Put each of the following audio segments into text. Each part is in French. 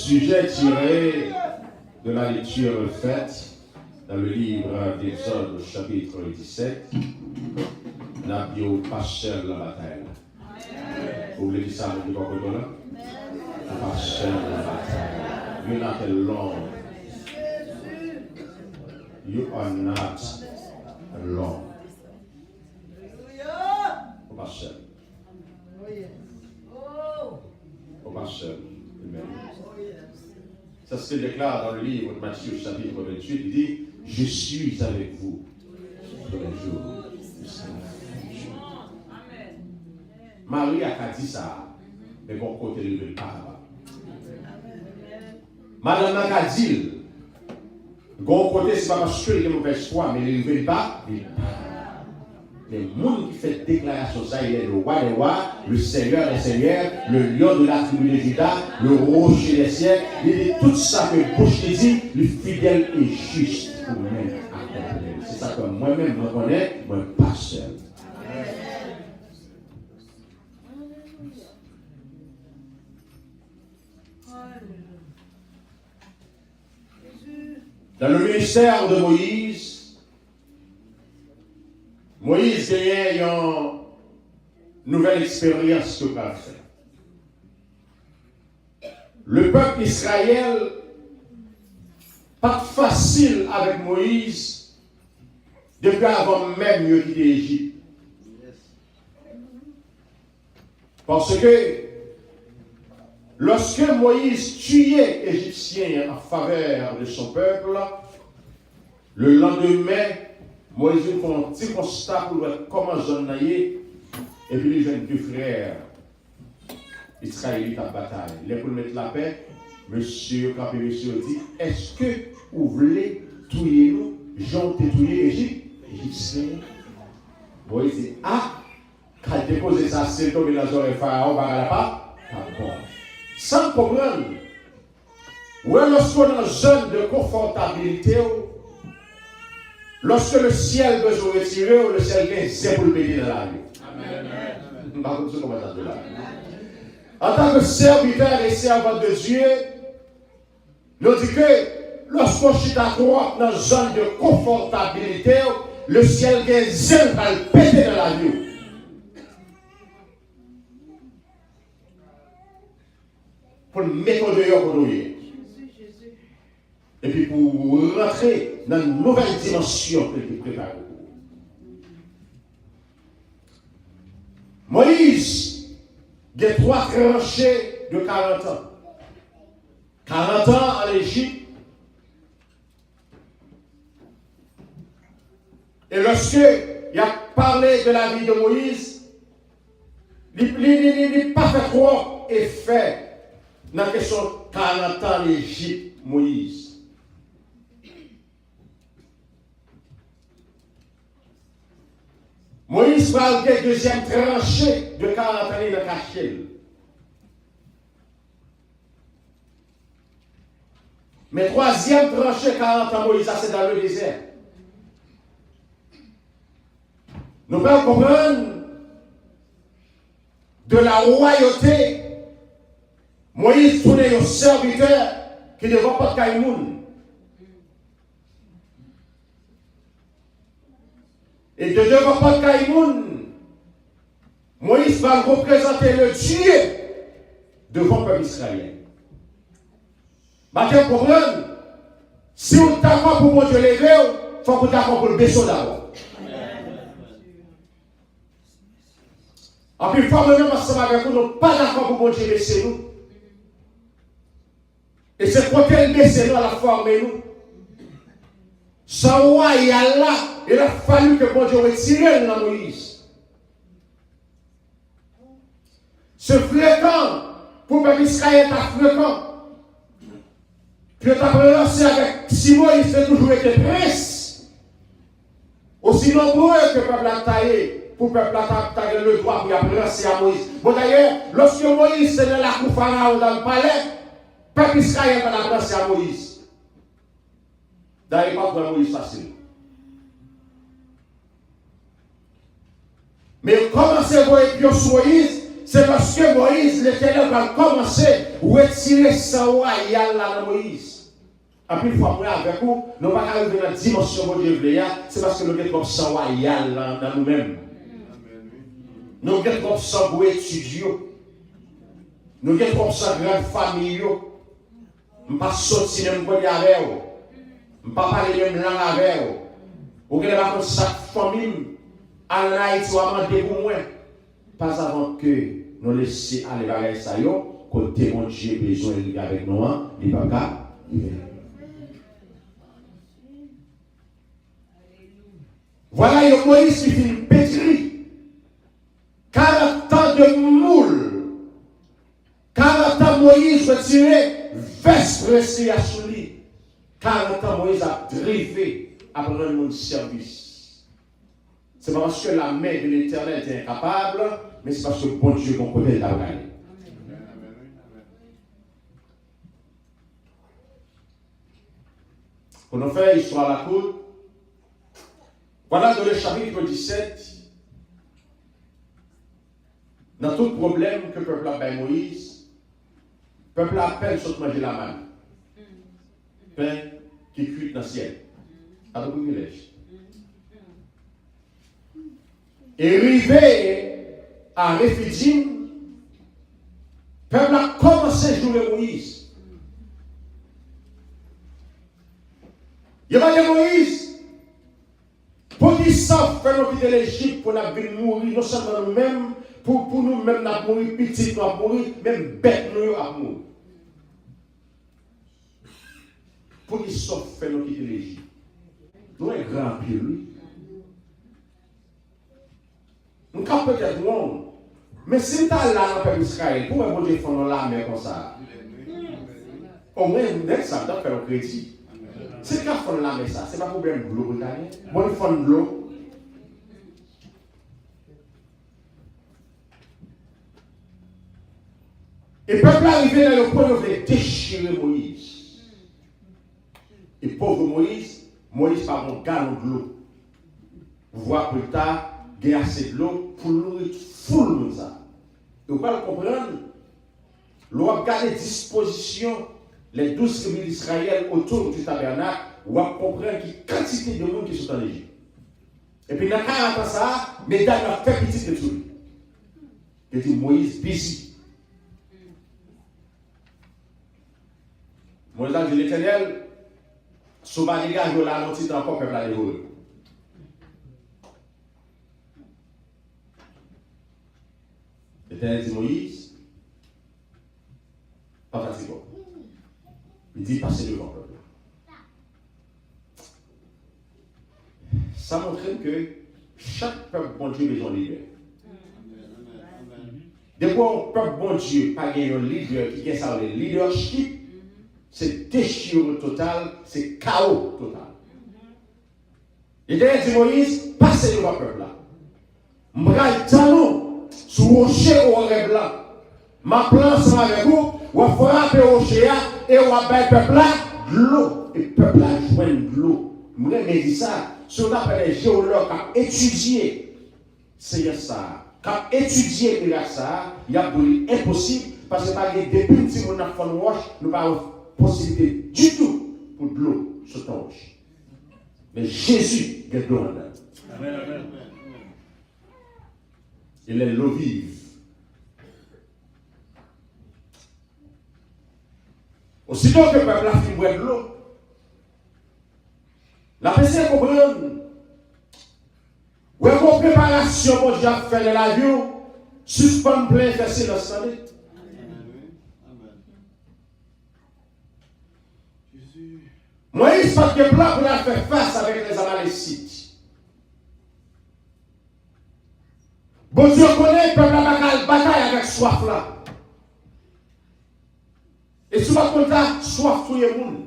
Sujet tiré de la lecture faite dans le livre d'Exode, chapitre 17, Nabio Pachel la bataille. Vous voulez dire ça, vous dites quoi là? Pachel la bataille. You're not alone. You are not alone. Pachel. Pachel. Amen. Ça se déclare dans le livre de Matthieu, chapitre 28, il dit « Je suis avec vous tous les jours jusqu'à la fin du jour. » Marie a dit ça, mais bon côté il ne veut pas. Madame a dit, bon côté c'est pas parce qu'il est mauvais choix, mais il ne veut pas. Le monde qui fait déclaration, ça, il est le roi des rois, le seigneur des seigneurs, le lion de la tribu de Juda, le rocher des siècles. Il dit tout ça que bouche dit, le fidèle et juste pour même accomplir. C'est ça que moi-même je connais, moi pas seul. Dans le ministère de Moïse gagnait une nouvelle expérience que va faire. Le peuple d'Israël, pas facile avec Moïse, depuis avant même de quitter l'Égypte. Parce que lorsque Moïse tuait les Égyptiens en faveur de son peuple, le lendemain, Moïse fait un petit constat pour voir comment j'en ai, et puis les jeunes deux frères israélites à bataille. Les pour mettre la paix, monsieur dit, est-ce que vous voulez tuer nous, Jean tuer l'Égypte? Égyptien. Moïse dit, ah, quand il dépose ça, c'est tombé dans les oreilles Pharaon, pas bon. Sans comprendre, lorsqu'on est en zone de confortabilité, lorsque le ciel veut se retirer, le ciel vient, c'est pour le bénir dans la vie. En tant que serviteur et servante de Dieu, nous dit que lorsqu'on chute à droite dans une zone de confortabilité, le ciel vient, c'est pour le péter dans la vie. Pour le mettre dehors pour nous. Et puis pour rentrer dans une nouvelle dimension que Dieu prépare. Moïse, il y a 3 tranchées de 40 ans. 40 ans en Égypte. Et lorsque il a parlé de la vie de Moïse, il n'a pas fait trop effet dans la question 40 ans en Égypte, Moïse. Moïse parle de deuxième tranchée de 40 années de caché. Mais troisième tranchée 40 ans, Moïse, c'est dans le désert. Nous pouvons comprendre de la royauté. Moïse tournait au serviteur qui ne va pas de Caïmoun. Et de devant pas de Caïmoun, Moïse va représenter le Dieu devant le peuple israélien. Maintenant, comprendre, si on est d'accord pour mon Dieu lever, il faut qu'on soit d'accord pour le baisser d'abord. En plus, il faut même ensemble avec nous, nous pas d'accord pour mon Dieu baisser nous. Et c'est pour qu'elle baisse nous à la forme nous. Sans roi, il y a là, il a fallu que mon Dieu retire dans Moïse. Ce fréquent, pour que Israël est fréquent. Puis tu as relancé avec Simon, il fait toujours été prince. Aussi nombreux que le peuple a taillé, pour le peuple a taillé le droit pour y appeler à Moïse. Bon d'ailleurs, lorsque Moïse est dans la cour Pharaon dans le palais, le peuple Israël va appeler à Moïse. D'ailleurs, pas pour Moïse facile. Mais comment c'est vous et Moïse, c'est parce que Moïse, l'Éternel va commencer à retirer sa royale là dans Moïse. Après, une fois avec vous, nous ne pouvons pas arriver dans la dimension de Dieu, c'est parce que nous avons sa royale dans nous-mêmes. Nous avons sa beau étudiant. Nous avons sa grande famille. Nous ne pouvons pas sortir même avec vous. Nous ne pouvons pas parler même langue avec vous. Vous avez pas sa famille. En Haïti, vous avez demandé pour moi. Pas avant que nous laissions aller vers ça, côté mon Dieu besoin de avec nous, il ne va pas. Voilà, il y a Moïse qui fait une pétrie. 40 ans de moule. 40 ans Moïse retiré, veste restée à soulier. 40 ans Moïse a drivé à prendre mon service. C'est pas parce que la main de l'Éternel était incapable, mais c'est parce que bon Dieu, mon côté, l'a gagné. Pour nous faire histoire à la cour, voilà dans le chapitre 17, dans tout problème que le peuple a fait Moïse, le peuple a peine sauf manger la manne. Pain qui cuit dans le ciel. À tout privilège. Et arrivé à Rephidim, le peuple a commencé à jouer Moïse. Il va dire Moïse, pour qu'ils savent faire nous quitter l'Égypte, pour nous mourir, non seulement nous-mêmes, pour nous-mêmes, nous mourir, petit, nous mourir, même bête, nous à mourir. Pour qu'ils savent faire nous quitter l'Égypte. Nous sommes grands pieds, lui. Nous sommes peut-être longs, mais si nous sommes là dans le peuple d'Israël, pourquoi vous défendre la mer comme ça? Au moins, nous sommes ça, nous faire un crédit. C'est quand on la met ça, c'est pas un problème de l'eau. Bon, il faut de l'eau. Et le peuple arrivé dans le point où il voulait déchirer Moïse. Et pauvre Moïse, Moïse par un galon de l'eau. Voir plus tard, il y a assez de l'eau pour nourrir foule de ça. Et vous pouvez comprendre, l'eau a gardé disposition. Les 12 tribus d'Israël autour du tabernacle, on va comprendre qu'il y a une quantité de monde qui sont en Égypte. Et puis, dans 40 ans, ça, mesdames ont fait petit de tout. Il dit Moïse, busy. Moïse a dit l'Éternel, souvent les gars, je l'ai annoncé encore, peuple à l'évoluer. L'Éternel dit Moïse, pas fatigué. Il dit passez devant le peuple. Ça montre que chaque peuple bon Dieu a besoin de leader. Des fois, un peuple bon Dieu pas un leader qui a ça, le leadership, c'est déchirure totale, c'est chaos total. Il a dit Moïse, passez devant le peuple là. M'bral talon sous rocher au rêve blanc. Ma plan sera avec vous, ou frapper au rocher et on va le peuple là de l'eau. Et le peuple là joint de l'eau. Moi, je me dis ça. Si on appelle les géologues qui étudient, c'est ça. Quand étudier ça, il y a impossible parce que depuis que si on a fait une roche, nous n'avons pas de possibilité du tout pour de l'eau sur ton roche. Mais Jésus est de l'eau en dedans. Amen, amen. Il est l'eau vive. Aussitôt que le peuple a fini de l'eau, la personne comprend. Ou une préparation pour Dieu faire de l'avion, suspend plein faire silence. Moïse pas de plan pour faire face avec les Amalécites. Bon Dieu connaît le peuple a bataille avec soif là. Et souvent comme ça, soif tout le monde.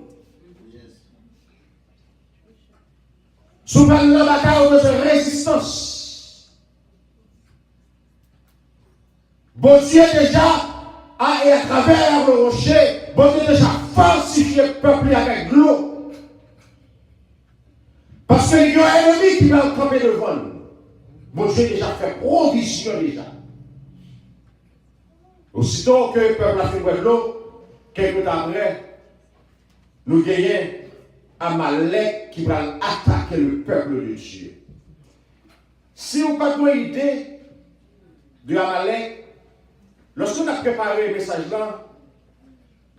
Souvent la bataille de résistance. Bon Dieu déjà a et à travers le rocher, bon Dieu déjà fortifié le peuple avec l'eau. Parce qu'il y a un ennemi qui va camper devant nous. Bon Dieu déjà fait provision déjà. Aussitôt que le peuple a fait boire de l'eau, quelques temps après, nous gagnons Amalek qui va attaquer le peuple de Dieu. Si vous n'avez pas idée de Amalek, lorsqu'on a préparé le message là,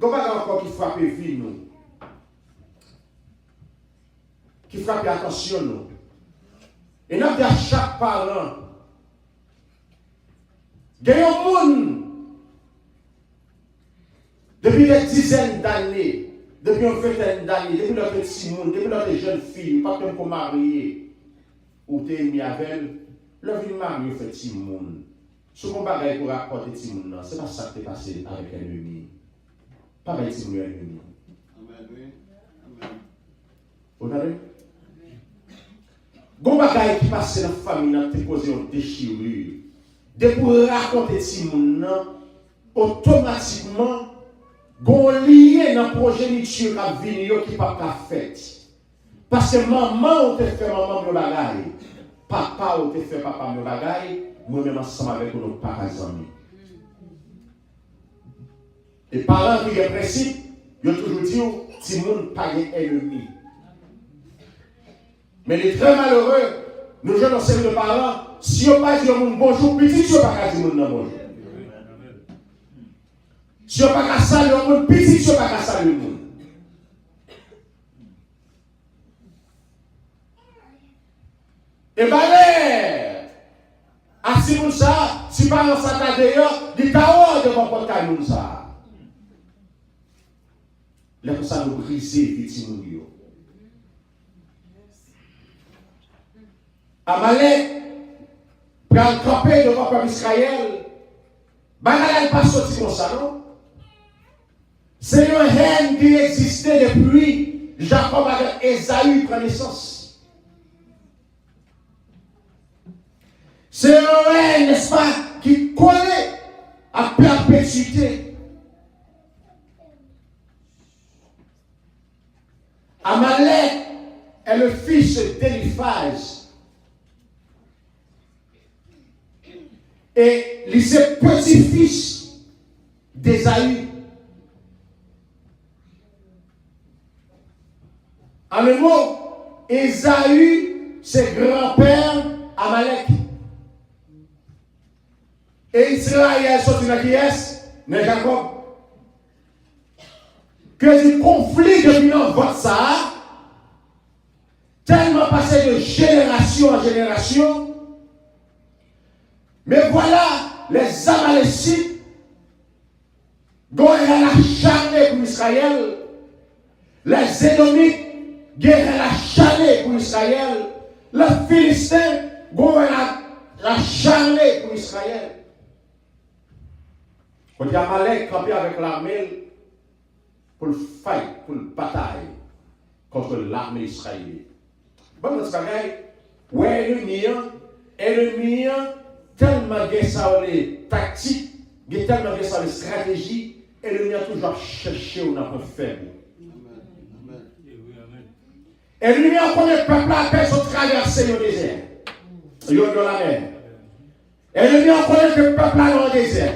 il n'y a pas encore qui frappe vie nous. Qui frappe attention nous. Et nous avons à chaque parent. Il y a un monde depuis des dizaines d'années, depuis une vingtaine d'années, depuis notre petit monde, depuis notre jeune fille, pas comme pour marier, ou t'es mis avec elle, le vie marié fait petit monde. Ce qu'on bagaille pour rapporter petit monde, ce n'est pas ça qui est passé avec l'ennemi. Pas avec petit monde l'ennemi. Vous entendez? Gon bagaille qui passe dans la famille, dans te cause une déchirure. Dès pour raconter petit monde, automatiquement, gon lié dans le progéniture qui a venu qui pas qu'à fait. Parce que maman te fait maman me bagaille, papa te fait papa me bagaille, moi-même ensemble avec nos parents amis. Et parents qui ont principe, ils ont toujours dit si monde pas ennemi. Mais les très malheureux, nous jeunes enseignants de parents, si on pas dit au monde bonjour, petit, si on pas dit au monde bonjour. Si on pas saluer au monde, petit, si on pas saluer le monde. Et bien, à si moun ça, si parents ça t'a d'ailleurs, dit t'as devant portail moun ça. Là, pour ça, nous briser, vite, moun yo. Amalek, pral camper devant le peuple Israël, Banal pas sorti comme ça, non? C'est une haine qui existait depuis Jacob avec Esaü prend naissance. C'est une haine, n'est-ce pas, qui connaît à perpétuité. Amalek est le fils d'Éliphaz. Et il est petit-fils d'Ésaü. En un mot, Ésaü, c'est grand-père Amalek. Et Israël sorti de qui est? Mais Jacob. Que du conflit dominant votre ça, tellement passé de génération en génération. Mais voilà, les Amalécites, guerre l'acharné pour Israël. Les Édomites, guerre l'acharné pour Israël. Les Philistins, guerre l'acharné pour Israël. Quand il y a Amalek campé avec l'armée pour le fight, pour le bataille contre l'armée israélienne. Bon, c'est pareil. Ouais, ennemi, tellement que ça les tactiques, tellement que ça les stratégies, l'ennemi a toujours cherché où on a pas faible. L'ennemi a connu le peuple à peine sont traversés le désert. Il y a dans la mer. L'ennemi a connu le peuple dans le désert.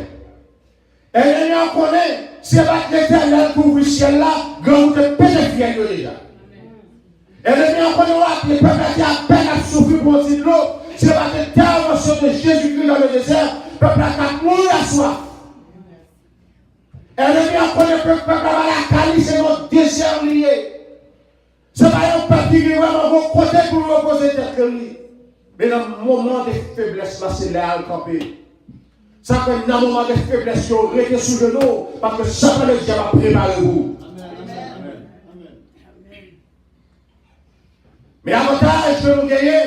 L'ennemi a connu, c'est pas l'éternel couvre le ciel là, grand de pénéfier déjà. L'ennemi a connu le peuple qui a peine à souffrir pour de l'eau. C'est pas l'intervention de Jésus-Christ dans le désert, le peuple a mouru à soif. L'ennemi a connu le peuple à la calice, c'est notre désert lié. C'est pas un peuple qui est vraiment au côté pour reposer tête que lui. Mais dans le moment de faiblesse, là, c'est là à camper. Ça fait dans le moment de faiblesse, vous restez sous le genou, parce que ça va le diable a préparé vous. Mais avantage que nous gagnons,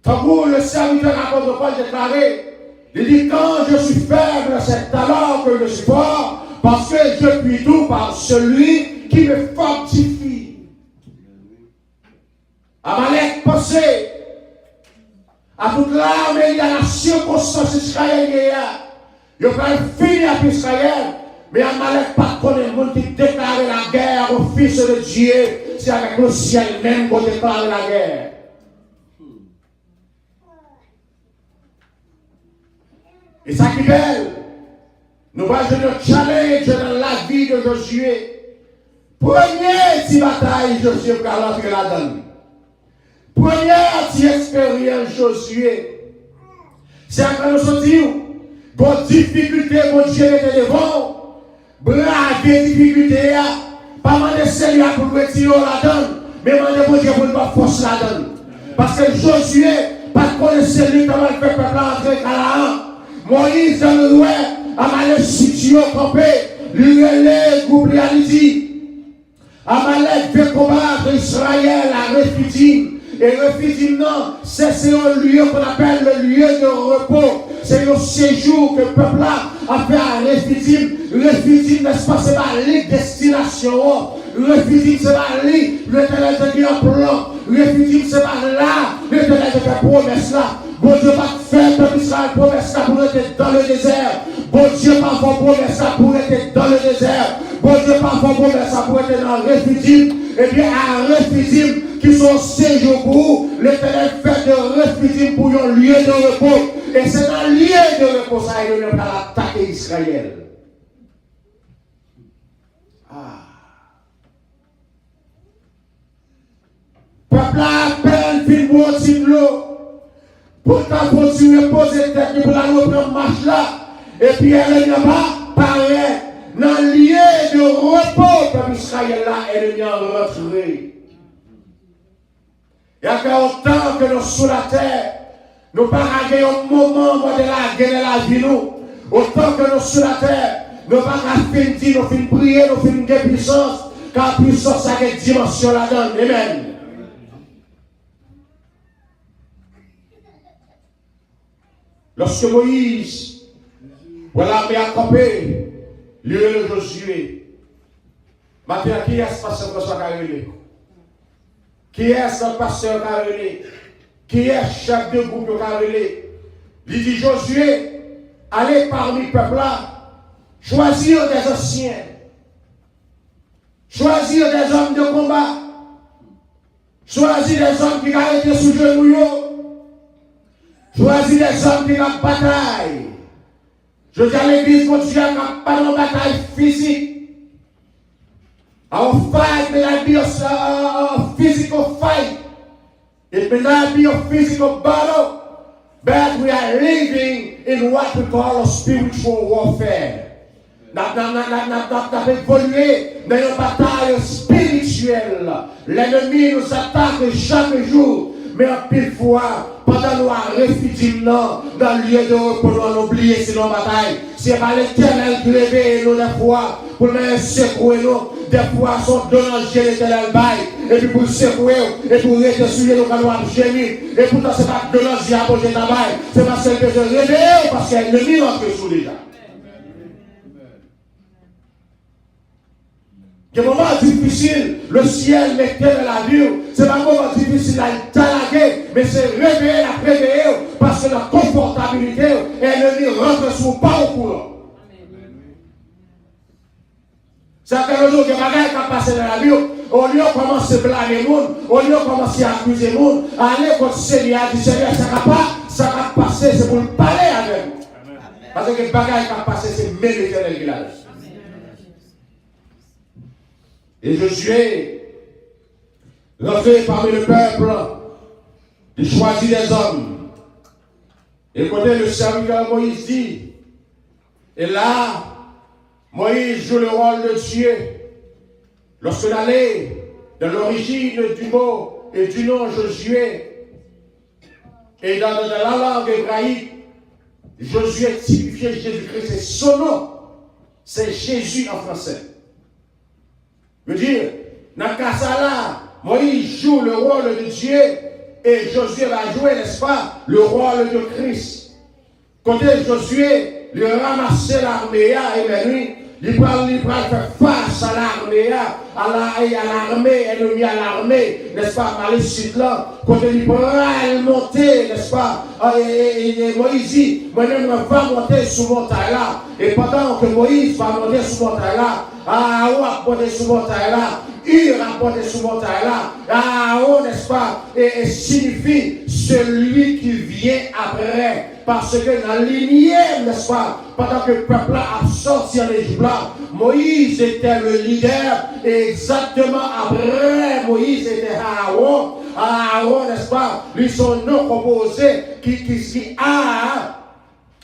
tant que le serviteur apôtre Paul déclaré, il dit quand je suis faible, c'est alors que je suis fort, parce que je puis tout par celui qui me fortifie. Amalek pensait à toute l'armée, il y a la circonstance israélienne. Il va finir avec Israël, mais Amalek pas connaît le monde qui déclare la guerre au Fils de Dieu. C'est avec le ciel même qu'on déclare la guerre. Et ça qui est belle, Nous voyons notre challenge dans la vie de Josué. Première petite bataille, Josué pour rentrer là-dedans. Première petite expérience, Josué. C'est quand nous sortons, pour difficulté, mon Dieu était devant. Braver difficulté, pas demander Seigneur pour nous retirer là-dedans, mais demander mon Dieu pour nous pas force là-dedans. Parce que Josué, pas connaître lui comment il fait peuple entrer Canaan. Moïse dans le loin, a mal situé au campé, lui relève, groupe lui dit. Amalek veut combattre Israël à Rephidim. Et Rephidim, non, c'est un lieu qu'on appelle le lieu de repos. C'est le séjour que le peuple a fait à Rephidim. Rephidim, n'est-ce pas, c'est ma ligue destination. Rephidim, c'est ma ligue, l'Éternel te dit en plan. Rephidim, c'est ma là, l'Éternel te fait promesse là. Bon Dieu va faire peuple Israël promesse là pour être dans le désert. Bon Dieu va faire promesse là pour être dans le désert. Bon Dieu va faire promesse là pour être dans Rephidim. Et bien à Rephidim, qui sont séjours pour vous, l'Éternel fait de Rephidim pour un lieu de repos. Et c'est dans le lieu de repos ça il va attaquer Israël. Peuple à peine fin boire de l'eau. Pourtant, continuer à poser tête pour la reprendre marche là. Et puis, elle n'y a pas pareil. Dans le lieu de repos, comme Israël là, elle n'y a rentré. Il y a autant que nous sous la terre, nous pas régler un moment de la guerre de la vie, nous. Autant que nous sous la terre, nous pas finir, nous finir prier, nous finir de puissance, car puissance a une dimension là-dedans. Amen. Lorsque Moïse, voilà, mais a campé, lieu de Josué. Maintenant, qui est ce pasteur François Carrelé? Qui est ce pasteur Carrelé? Qui est chef de groupe Carrelé? Il dit Josué, allez parmi le peuple là, choisir des anciens, choisir des hommes de combat, choisir des hommes qui ont été sous genoux. Choisis des hommes qui ont bataille. Je dis à l'église, mon Dieu, qui n'a pas de bataille physique. Our fight may not be a physical fight. It may not be a physical battle. But we are living in what we call a spiritual warfare. Nous avons évolué dans une bataille spirituelle. L'ennemi nous attaque chaque jour. Mais en pile fois, pendant nous à Rephidim dans le lieu de repos, nous avons oublié c'est nos batailles. C'est pas l'Éternel qui réveille nous des fois, pour nous secouer nous, des fois son danger l'Éternel bail, et puis pour secouer, et pour rester nous quand nous avons gémi. Et pourtant c'est pas de danger à manger ta bail, c'est parce que je réveille, parce qu'il y a l'ennemi entre sous déjà. Des moments difficiles, le ciel mettait de la vie. C'est pas un moment difficile à talaguer, mais c'est réveiller la réveiller parce que la confortabilité, elle ne rentre sur pas au courant. Certains jours, des bagages qui passent dans la vie, au lieu de commencer à blâmer le monde, au lieu de commencer à accuser le monde, aller contre le Seigneur, dire Seigneur, ça va passer, c'est pour le parler avec nous. Parce que les bagages qui passent, c'est même l'Éternel qui l'a dit. Et Josué, rentré parmi le peuple, il choisit des hommes. Écoutez, le serviteur Moïse dit, et là, Moïse joue le rôle de Dieu. Lorsqu'on allait dans l'origine du mot et du nom Josué, et dans la langue hébraïque, Josué typifiait Jésus-Christ, c'est son nom, c'est Jésus en français. Je veux dire, dans le cas là, Moïse joue le rôle de Dieu et Josué va jouer, n'est-ce pas, le rôle de Christ. Quand Josué, il ramassait l'armée et lui, il va faire face à l'armée, à l'armée, ennemi à l'armée, n'est-ce pas, maléfique là, quand il va monter, n'est-ce pas, et Moïse dit, moi-même, je vais monter sur montagne là, et pendant que Moïse va monter sur montagne là, on va monter sur montagne là, il rapporté sur montagne là. Aaron, n'est-ce pas, et signifie celui qui vient après. Parce que dans l'énième, n'est-ce pas, pendant que le peuple a sorti en Égypte là, Moïse était le leader. Et exactement après Moïse était Aaron. Aaron, n'est-ce pas, lui son nom composé qui a.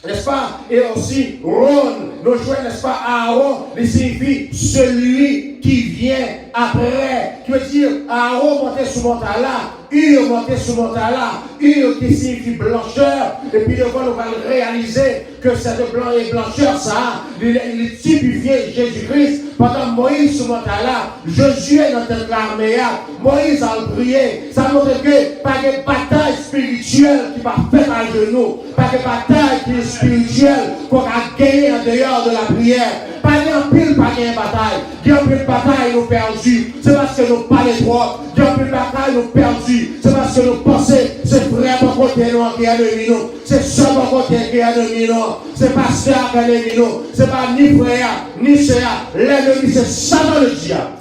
N'est-ce pas? Et aussi, Ron, nous jouons, n'est-ce pas? Aaron, il signifie celui qui vient après. Qui veut dire, Aaron montait sur mon là, il montait sur mon là, il qui signifie blancheur. Et puis, devant, nous allons réaliser que cette blanc et blancheur, ça, il typifiait Jésus-Christ. Pendant Moïse sur mon là, Josué dans l'armée, Moïse a prié. Ça montre que pas de bataille spirituelle qui va faire à genoux, pas de bataille qui est spirituelle qu'on a gagné en dehors de la prière. Pas de pile, pas de bataille. Il y a une bataille, nous perdus. C'est parce que nous parlons trop. Il y a une bataille, nous perdus. C'est parce que nous pensons, c'est vraiment côté nous qui est ennemi nous. C'est seulement côté qui est ennemi nous. C'est pas ça qui est ennemi nous. C'est pas ni frère, ni sœur. L'ennemi, c'est Satan le diable.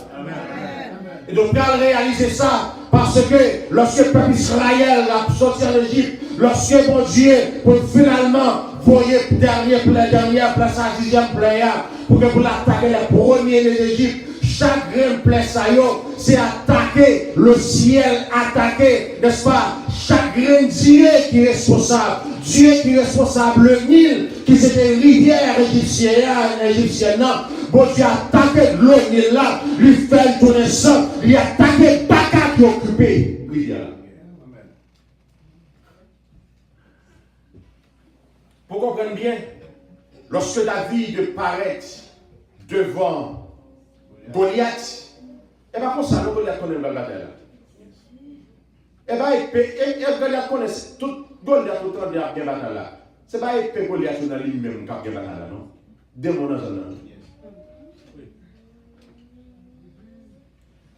Et donc, on réaliser ça. Parce que lorsque le peuple Israël a sorti en Égypte, lorsque mon Dieu, pour finalement, voyez dernière place à 10e plaie, pour que vous l'attaquez les premiers des Égypte, chaque grain plaie ça, c'est attaquer le ciel, attaquer, n'est-ce pas? Chaque grain Dieu qui est responsable. Dieu qui est responsable, le Nil, qui c'était rivière égyptienne, bon Dieu a attaqué le Nil là, lui fait tourner ça, il a attaqué Baka qui est occupé. Pour comprendre bien, lorsque David paraît devant Goliath, et bien pour ça, Goliath connaît la bataille. Et bien, Goliath connaît tout. Goliath tout le temps bien bataille là. C'est pas épée Goliath dans lui-même qui a bien bataille là, non? Démon dans un.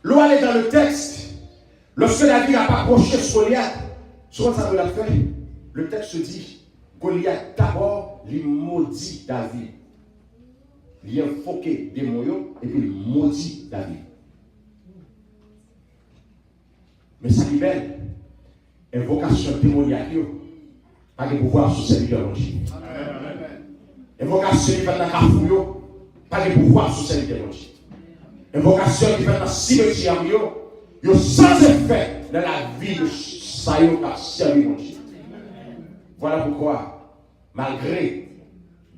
L'eau allait dans le texte. Lorsque David n'a pas approché Goliath, souvent ça veut la faire. Le texte dit Goliath d'abord, il maudit David. Il a invoqué des moyens et puis il maudit David. Mais ça qui est belle, invocation démoniaque, pas de pouvoir sur serviteur de Dieu. Invocation qui fait dans la cafouille, pas de pouvoir sur serviteur de Dieu. Invocation qui fait dans le cimetière, il y a sans effet dans la vie de ça qui a servi mon Dieu. Voilà pourquoi, malgré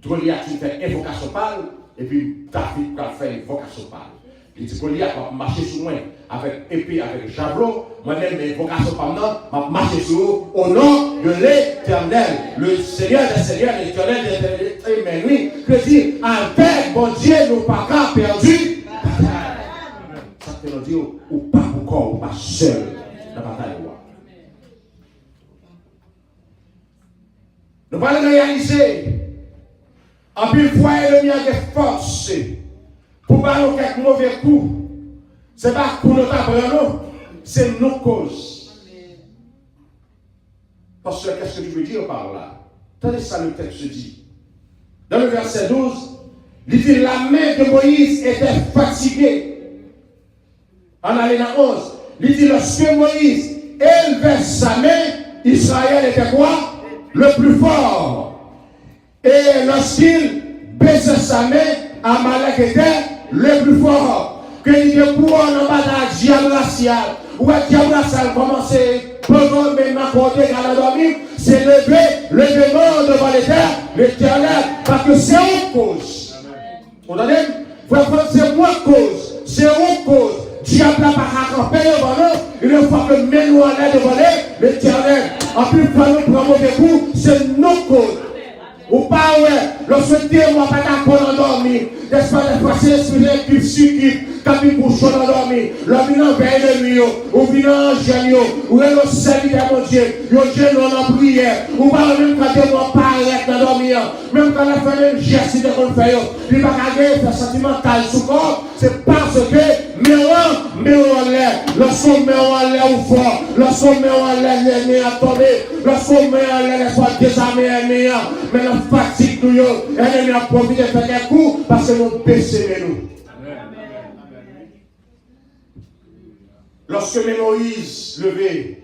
Goliath qui fait invocation pâle, et puis David qui fait invocation pâle. Il dit Goliath va marcher sur moi avec épée, avec javelot. Moi-même, mes vocations par moi, va marcher sur vous au nom de l'Éternel. Le Seigneur des Seigneurs, l'Éternel des Éternels. Mais oui, que dit, avec mon Dieu, nous pas qu'à perdu. Ça te le dit, ou pas encore, ou pas seul, la bataille. Nous allons réaliser, en plus, fois, l'ennemi a des forces. Pour parler quelques mauvais coups, ce n'est pas pour notre apprendre, c'est nos causes. Parce que qu'est-ce que je veux dire par là? Attendez ça, le texte dit. Dans le verset 12, il dit la main de Moïse était fatiguée. En allant dans 11, il dit lorsque Moïse élevait sa main, Israël était quoi? Le plus fort. Et lorsqu'il baissait sa main, Amalek était le plus fort. Que il dit pour en bataille diable racial. Ou est diable racial commencer pendant maintenant côté à la dormir, c'est lever devant l'Éternel, parce que c'est une cause. Vous entendez? C'est moi cause. C'est une cause. Diable n'a pas camper devant nous. Il faut que nous allons devant l'Éternel. En plus, pour nous prendre mauvais coup, c'est nos causes. Ou pas, ouais, lorsque tu es moi, pas d'accord endormi, n'est-ce pas, les fois, c'est l'esprit qui psychique, quand il bouge endormi, l'homme vient vers l'ennemi, ou vient en génie, ou est le serviteur de mon Dieu, ou est en prière, ou pas même quand tu es moi, pas dans dormir, même quand la fait un geste de qu'on fait, il va garder faire sentimental sous corps, c'est parce que, mais on l'air, lorsqu'on met en l'air ou fort, lorsqu'on met en l'air, l'ennemi a tombé, lorsqu'on met en l'air, les fois désarmés, l'ennemi, mais la fatigue nous, l'ennemi a profité de faire des coups, parce que nous baissons nous. Lorsque Moïse levait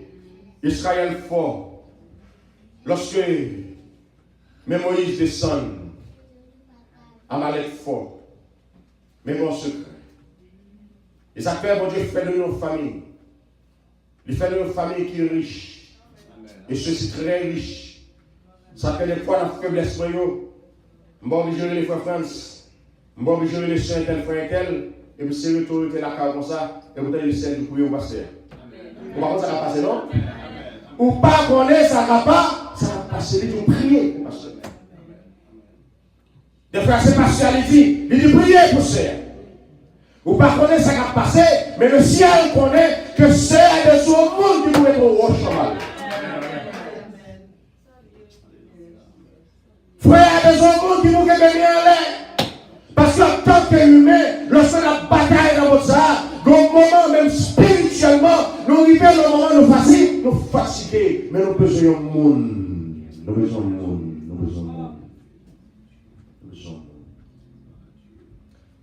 Israël fort, lorsque Moïse descend, Amalek fort, mais mon secret. Et ça fait, mon Dieu, fait de nos familles. Il fait de nos familles qui est riche. Et ceci très riche. Ça fait des fois la faiblesse, moi, je vais gérer les frères France, je vais gérer les soins tel frère tel, et puis c'est retourner la carte comme ça, et vous allez essayer de prier au pasteur. Vous ne ça va passer, non? Ou pas connaître, ça va pas, ça va passer, il faut prier, pasteur. Des frères, c'est pasteur, il dit prier pour ça. Ou pas connaître, ça va passer, mais le ciel connaît que c'est de tout le monde qui peut être au roche cheval. Frère, des hommes qui vous gagner en l'air. Parce qu'en tant qu'humain, lorsque la bataille dans votre âme, dans le moment même spirituellement, nous arrivons dans le moment nous fatigués, mais nous besoin de monde. Nous besoin de monde. Nous besoin de monde. Nous besoin de monde.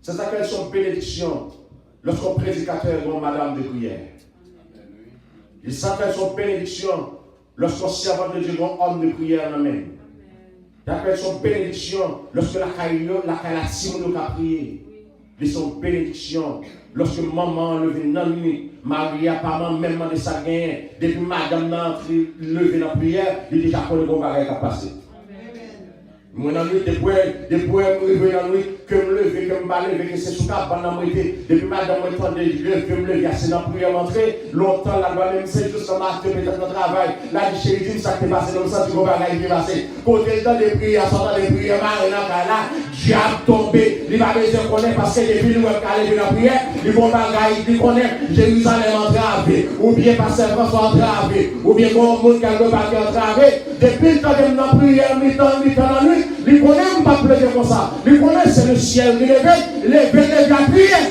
C'est ça qu'elles sont bénédictions lorsqu'on prédicateur est madame de prière. Il s'appelle son bénédiction lorsqu'on servant de Dieu est homme de prière même. D'après son bénédiction, lorsque la Simon a prié, ils sont bénédiction. Lorsque maman levé dans la nuit, Maria, pas même de sa gain, depuis madame n'a levé dans la prière, il déjà connu qu'on va passer. Moi, dans la nuit, depuis me dans la nuit, que me lever, que me balayer, que c'est sous la bande depuis madame m'a entendu, que me lever, c'est dans la prière entrer, longtemps, la loi même, c'est juste un acte, peut-être notre travail, la chérie, ça qui est passé, dans le sens qu'on va aller passer. Côté dans des prières, sortant des prières, là, diable tombé, il va besoin de connaître parce que depuis nous, on la prière, ils vont bagailler, ils connaissent Jérusalem entravé, ou bien pasteur François entravé, ou bien bon monde qui a le papier entravé, depuis le temps de la prière, mi-temps la nuit, ils connaissent pas pleurer comme ça, ils connaissent c'est le ciel, ils lèvent la prière.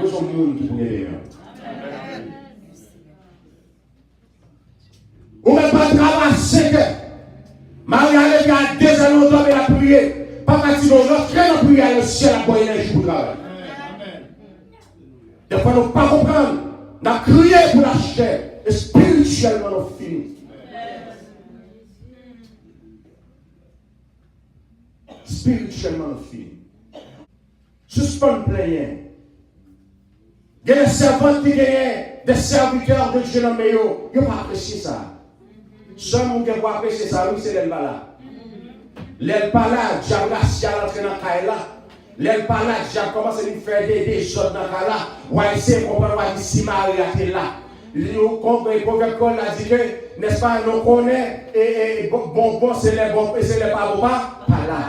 Nous sommes monde qui peut aider. Ou même pas travailler 5 heures. Marie a levé à 2 heures longtemps, mais la prière. Pas partir dans notre train de prière, le ciel a pas énergie pour travailler. Des fois, nous ne pas comprendre. Nous avons crié pour la chair. Et spirituellement, nous finissons. Spirituellement, nous finissons. Suspend plein. Il y a des servantes qui gagnent, des serviteurs de Dieu dans le meilleur. Ils n'ont pas apprécié ça. Seul monde qui va apprécier ça, oui, c'est l'Elbala. L'Elbala, diable racial entré dans la caille là. L'Elbala, diable commence à faire des choses dans la caille là. Ouais, c'est comprendre quoi si Marie a été là. Le prophète Paul a dit que, n'est-ce pas, nous connaissons, et bon, c'est les bons, et c'est les pas bons, pas là.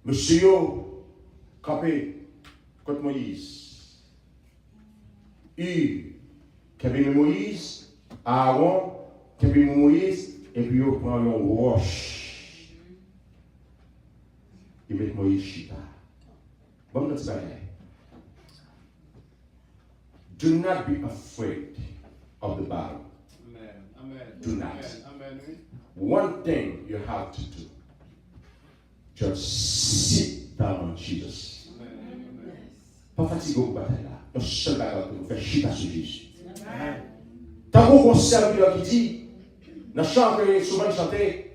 Monsieur, campé contre Moïse. Qui est Moïse, Aaron, qui est Moïse, et puis il prend une roche. Il met Moïse chita. Bon, notre bagage. Do not be afraid of the battle. Amen. Do not. Amen. One thing you have to do. Just sit down on Jesus. Amen. Pas fatigué pour bataille là. Le seul bagage que vous faites chita sur Jésus. Tant qu'on serviteur qui dit, dans le chant que souvent chanté,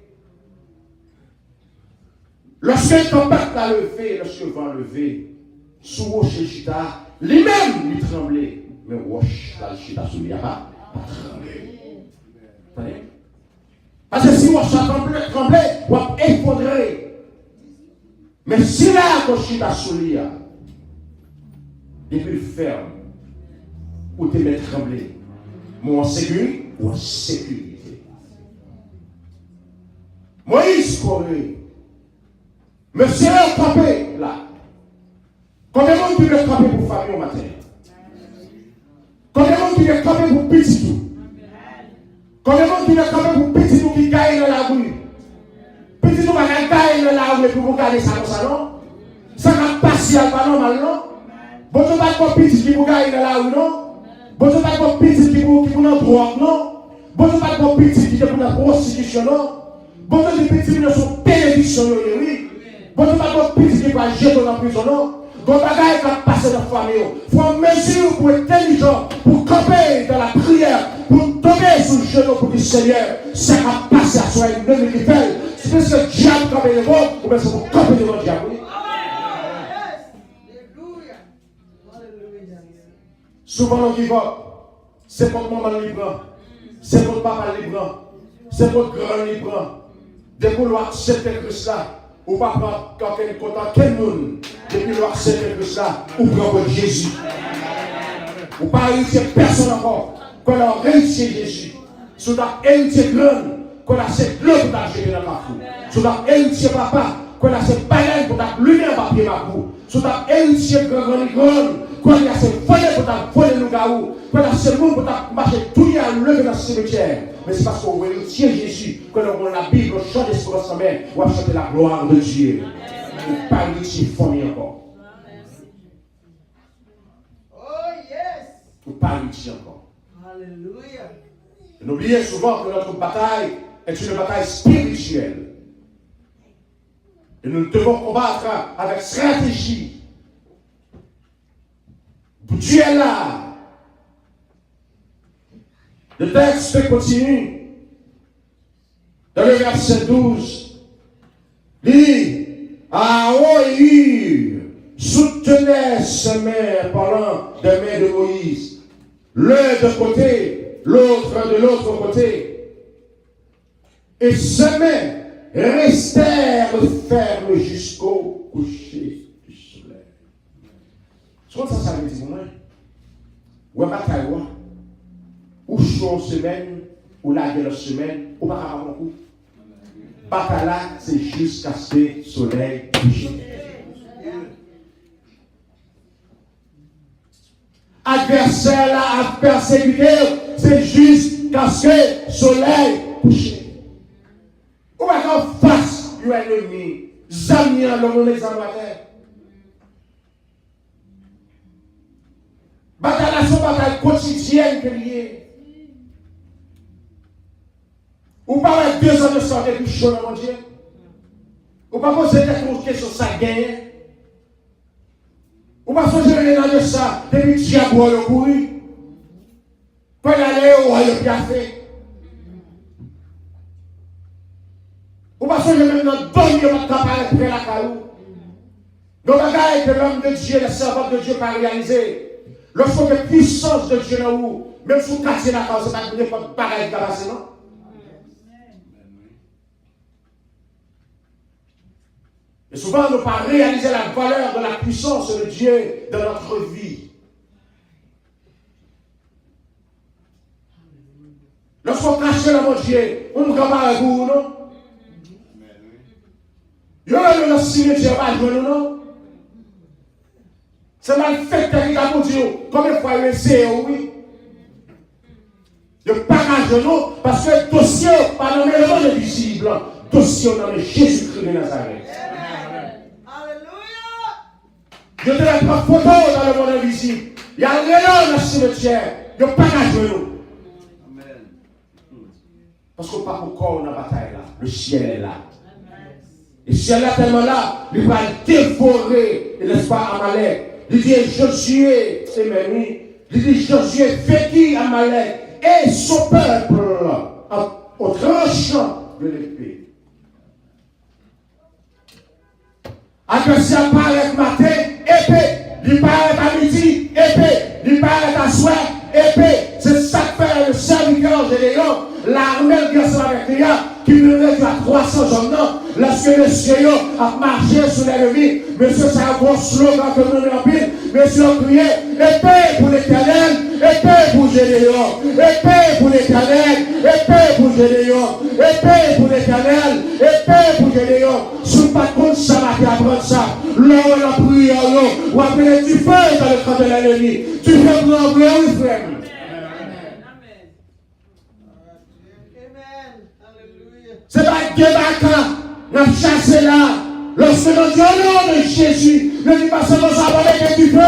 lorsque le tempête l'a levé, lorsque le vent levé, sous rocher chita, lui-même lui tremblait. Mais roche l'a chita sous lui, il n'y a pas tremblé. Parce que si roche a tremblé, on va effondrer. Mais si la roche a sous lui, depuis le ferme, ou te met trembler, moi en sécurité ou en sécurité. Moïse courait. Monsieur a campé là. Combien de monde qui veut camper pour famille au matin? Combien de monde qui veut camper pour petit tout? Combien de monde qui veut camper pour petit tout qui gagne dans la rue? Petit tout va gagner dans la rue pour vous garder ça dans le salon? Ça va passer à pas normal, non? Bon, tu vas pas petit qui vous gagne dans la rue, non? Bon, tu vas pas petit qui vous dans drogue, non? Bon, tu vas pas petit qui vous dans prostitution, non? Bon, tu vas petit qui sont bénédiction, oui. Bon, tu vas pas petit qui va jeter dans la prison, non? Quand bagaille qui a passé dans la famille, il faut mesure pour être intelligent, pour camper dans la prière, pour tomber sous le genou pour dire Seigneur, ça va passer à soi une demi qui fait. C'est parce que le diable campe devant, ou bien c'est pour camper devant le diable. Souvent on dit, c'est pour maman libre, c'est pour papa libre, c'est pour grand libre. Dès qu'on doit accepter Christ là, ou pas prendre quelqu'un content, quel monde, depuis qu'on doit accepter Christ là, ou prendre Jésus. Ou pas héritier personne encore, qu'on a héritier Jésus. Si on a héritier grand, qu'on a cette l'eau pour t'acheter dans ma fou. Si on a héritier papa, qu'on a cette baleine pour t'acheter dans papier ma fou. Si on a héritier grand, qu'on a cette folie pour t'acheter le gaou. Qu'on a ce monde pour marcher tout le temps à lever dans le cimetière. Mais c'est parce qu'on veut héritier Jésus, qu'on a la Bible, on chante l'espérance en main, on va chanter la gloire de Dieu. On pas héritier famille encore. Ou pas héritier encore. Alléluia. N'oubliez souvent que notre bataille est une bataille spirituelle. Et nous devons combattre avec stratégie. Dieu est là. Le texte continue. Dans le verset 12, il dit, Aaron et Hur soutenaient ses mains parlant des mains de Moïse. L'un d'un côté, l'autre de l'autre côté. Et ses mains restèrent fermes jusqu'au coucher du soleil. C'est comme ça veut dire pour moi. Ou bataille, ou chaud semaine, ou la guerre semaine, ou pas avoir beaucoup. Bataille là, c'est jusqu'à ce que le soleil couche. Adversaire là a persécuté, c'est jusqu'à ce que le soleil couche. Ou pas qu'en face, il y a un ennemi, Zamien, le monde examen à terre. Bataille là, c'est une bataille quotidienne que liée. Ou pas avec 2 ans de santé plus chaud dans mon Dieu. Ou pas poser des questions sur sa gagne. Ou pas changer dans de ça, depuis que tu as beau le courir. Pour aller au royaume bien fait. Ou pas changer même dans dormir votre campagne près la caillou. Donc, regarde que l'homme de Dieu, le servant de Dieu, pas réalisé. Lorsqu'on a puissance de Dieu dans vous, même si vous cassez la cause, c'est pas que vous n'avez pas pareil qui a passé, non? Et souvent, nous ne pas réaliser la valeur de la puissance de Dieu dans notre vie. Lorsqu'on cache dans mon Dieu, on ne va pas à vous, non? Il y a le cimetière, pas jouer, non? C'est mal fait que tu as pour dire combien de fois il essaie, oui? De ne pas à genoux, parce que le dossier, pas nommé le monde visible, dossier nommé Jésus-Christ de Nazareth. Je te la prends photo dans le monde invisible. Il y a rien dans le cimetière. Il n'y a pas qu'à genoux. Parce qu'on pas encore dans la bataille là. Le ciel est là. Et le ciel est tellement là, il va dévorer, n'est-ce pas, Amalek. Il dit Josué, c'est même lui. Il dit Josué vécut Amalek et son peuple au tranchant de l'épée. Adversaire paraît matin, épée. Il paraît à midi, épée. Il paraît à soir, épée. C'est ça que fait le serviteur de Léon. L'armée de Dieu avec lui, qui me met à 300 hommes. Non, lorsque le Seigneur a marché sur l'ennemi, monsieur, c'est un bon slogan que nous avons pris. Monsieur, crié, épée pour l'Éternel, épée pour Gédéon, épée pour l'Éternel, épée pour Gédéon, épée pour l'Éternel, épée pour Gédéon. Si vous ne pas contre ça, vous apprendre ça. Lors de la prière, vous appelez du feu dans le camp de l'ennemi. Tu fais pour l'envoyer, oui, frère. C'est pas débattant, nous chasser là. Lorsque nous disons le nom de Jésus, ne dis pas seulement ça avec du feu.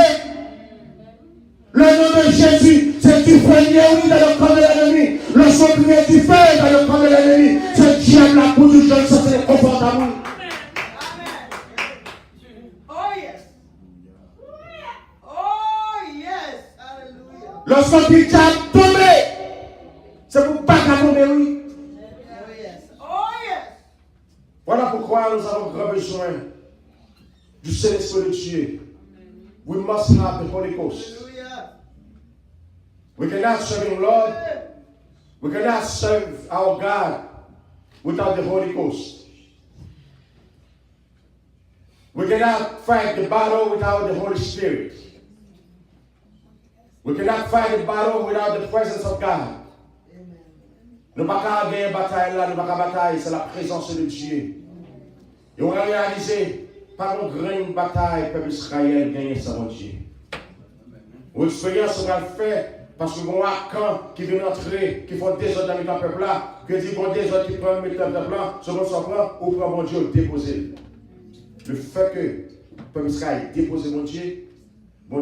Le nom de Jésus, c'est du feu oui dans le camp de l'ennemi. Lorsqu'on met du feu dans le camp de l'ennemi, c'est diable là pour tout jeune, ça c'est confortable. Lorsqu'on dit diable tomber, c'est pour pas qu'à tomber, oui. Voilà pourquoi nous avons grand besoin du Saint-Esprit de Dieu. We must have the Holy Ghost. We cannot serve the Lord. We cannot serve our God without the Holy Ghost. We cannot fight the battle without the Holy Spirit. We cannot fight the battle without the presence of God. Nous ne pouvons pas gagner une bataille là, nous ne pouvons pas bataille, c'est la présence de Dieu. Et on a réalisé, par une grande bataille, le peuple Israël gagne sans Dieu. Une expérience qu'on a fait, parce que bon, quand qui vient entrer, qui font des autres dans le peuple là, que dit bon des autres qui prennent le peuple là, ce qu'on s'en prend, ou prend mon Dieu déposer. Le fait que le peuple Israël dépose mon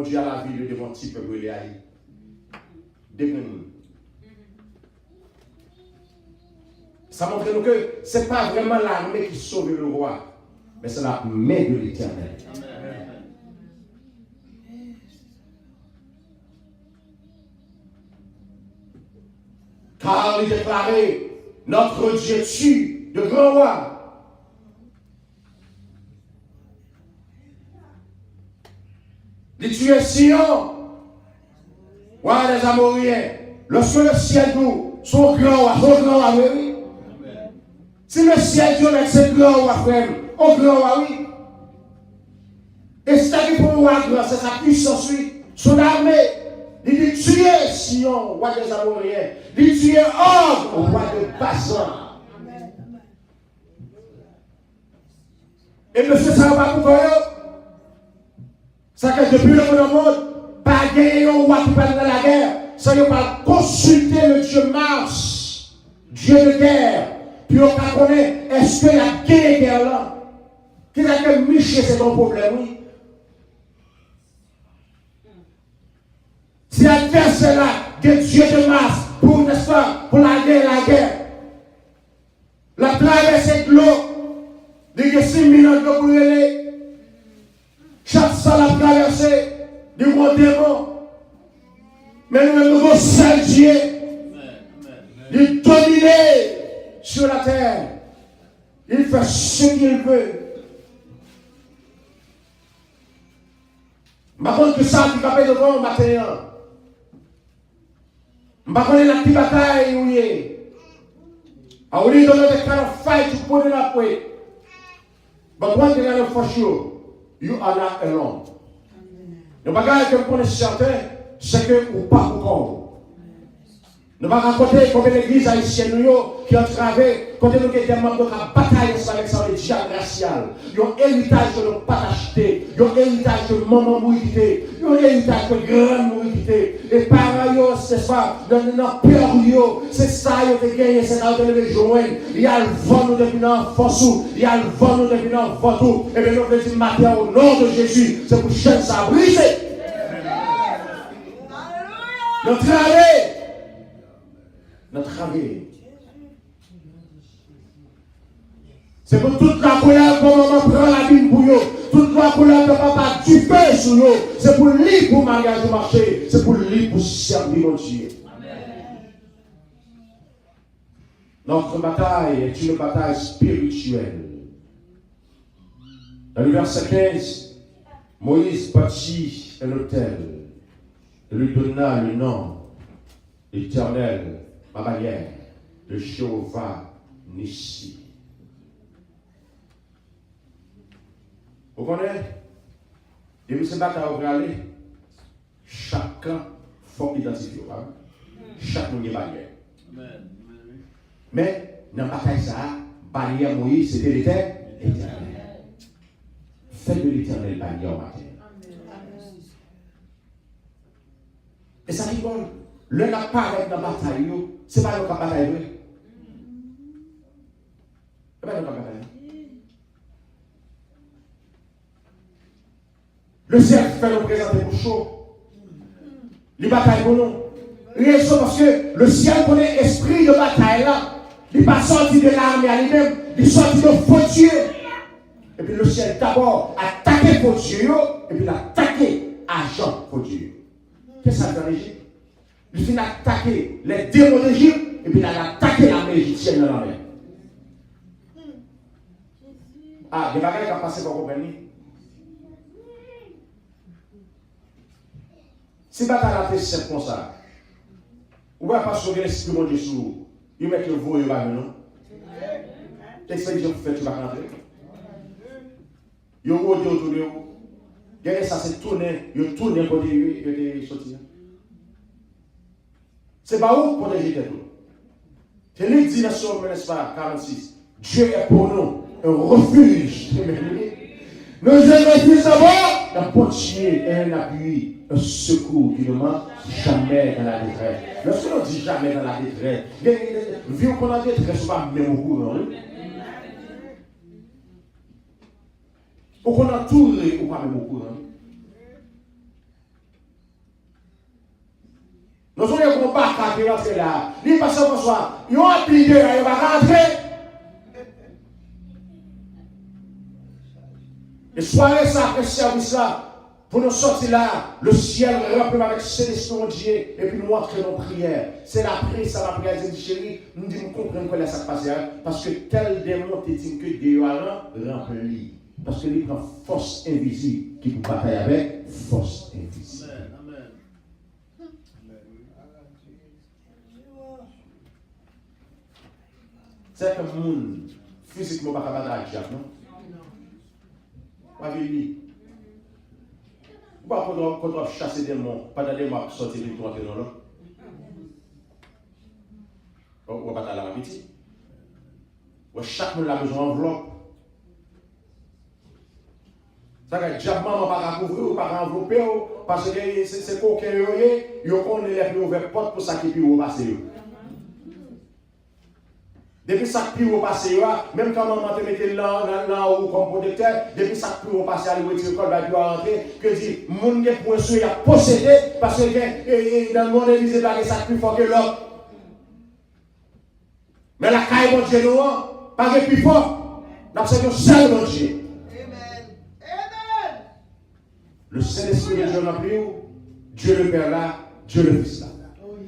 Dieu à la vie devant le petit peuple il est allé. Dégaine. Ça montre nous que ce n'est pas vraiment l'armée qui sauve le roi, mais c'est la main de l'Éternel. Car il déclarait, notre Dieu tue de grands rois. Il tue Sion, roi des Amoriens. Lorsque le ciel nous, son grand roi, oui. Si le ciel Dieu est ce grand roi, frère, au grand roi, oui. Et c'est pour roi grand, c'est sa puissance, oui. Son armée, il dit tuer Sion, roi des Amoriens. Il tuer Og, roi de Basan. Et monsieur, ça va pas pourquoi ça que depuis le monde, pas gagner un roi qui parle dans la guerre, ça ne pas consulter le Dieu Mars, Dieu de guerre. Puis on connaît, est-ce qu'il y a gagné guerre là? Qu'il a que Michel, c'est ton problème, oui. Si la guerre c'est là, que Dieu de Mars, pour, n'est-ce pas, pour la guerre. La traversée de l'eau, de 6 millions de brûlés. Chaque salle a traversé du gros démon. Mais nous avons un seul Dieu. Il domine sur la terre. Il fait ce qu'il veut. Je ne sais pas que ça qui va devant matin. Je ne sais pas la petite bataille où il est. On est dans notre kind of fight to put it up with. But one thing I know for sure. You are not alone. Le bagage que vous connaissez certains, c'est que vous pas encore. Nous allons raconter combien d'églises haïtiennes qui ont travaillé, quand nous avons des membres de la bataille avec ça, le diable racial. Ils ont un héritage de ne pas acheter, ils ont un héritage de maman mourité, ils ont un héritage de grande mourité. Et par ailleurs, c'est ça, dans notre peur, c'est ça, ils ont gagné, c'est ça, ils ont joindre. Il y a le vent, nous devenons forçous, il y a le vent, nous devenons forçous. Et bien, nous voulons dire matin au nom de Jésus, c'est pour chaîne ça briser. Notre travail. Notre travail. C'est pour toute la colère que maman prend la Bible pour eux. Toute la colère que papa dupe sur eux. C'est pour lui pour m'engager au marché. C'est pour lui pour servir mon Dieu. Notre bataille est une bataille spirituelle. Dans le verset 15, Moïse bâtit un autel et lui donna le nom éternel. Ma bannière de Jéhovah Nissi. Vous connaissez? Depuis ce matin, vous aller, chacun faut identifier. Chacun a une bannière. Mais dans la bataille, ça, bannière Moïse, c'était l'éternel. Faites de l'éternel bannière au matin. Et ça rigole. Le n'a pas avec la bataille, c'est pas notre bataille. C'est pas notre bataille. Le ciel fait nous présenter pour chaud. Les batailles pour nous. Raison parce que le ciel connaît l'esprit de bataille là. Il n'est pas sorti de l'armée à lui-même, il est sorti de faux Dieu. Et puis le ciel d'abord attaqué faux Dieu, et puis il a attaqué agent faux Dieu. Qu'est-ce que ça veut dire? Il vient attaquer les démons d'Égypte et puis il a attaqué l'armée égyptienne dans la mer. Ah, des bagages qui ont passé par compagnie. Si bataille est simple comme ça, on ne va pas sauver l'esprit de mon Dieu sur vous. Il met le veau et le bâton, non? L'expédition que vous faites, tu vas rentrer. Il y a un autour de vous. Regardez ça, c'est tourner. Il y a tourné pour des sortir. C'est pas où pour protéger tout. C'est lui qui dit dans Somme, n'est-ce pas, 46. Dieu est pour nous un refuge. Nous avons d'abord un portier et un appui, un secours qui ne manque jamais dans la détresse. Lorsque l'on dit jamais dans la détresse, vu qu'on a détresse, on va même au courant. Ou qu'on a tout, on va même au courant. Nous sommes un combat qui est rentré là. Il passe au soir. Ils ont appliqué, il va rentrer. Et soirée, ça, après ce service-là, pour nous sortir là, le ciel rempli avec célestion Dieu, et puis nous entrer dans la prière. C'est la prière, ça va prière. Je dis, chérie, nous disons, nous comprenons comment ça se passe, parce que tel démon te dit que Dieu a rempli. Parce que il prend force invisible qui peut batailler avec force invisible. C'est que le monde, physiquement, pas capable de battre, non? Pas lui. Pourquoi quand on chasse des démons, pas de démons qui sortent et qui entrent dans l'eau? On va pas la rapidité. Chaque monde a besoin d'enveloppe. Ça veut dire que diablement ne pas couvrir ou pas envelopper parce que c'est coquin, ils ont les plus ouverts porte pour ça qui peut passer. Depuis ça qui peut passer, même quand maman te mette là ou comme protecteur, depuis ça qui peut passer à l'ouverture de l'école, il va rentrer, que dit, mon gars pour il a possédé parce que dans le monde église, il ça plus fort que l'autre. Mais la caille, mon Dieu, nous, pas plus fort. Nous avons seul, mon Dieu. Le Saint-Esprit de Dieu n'a plus, Dieu le Père là, Dieu le Fils là.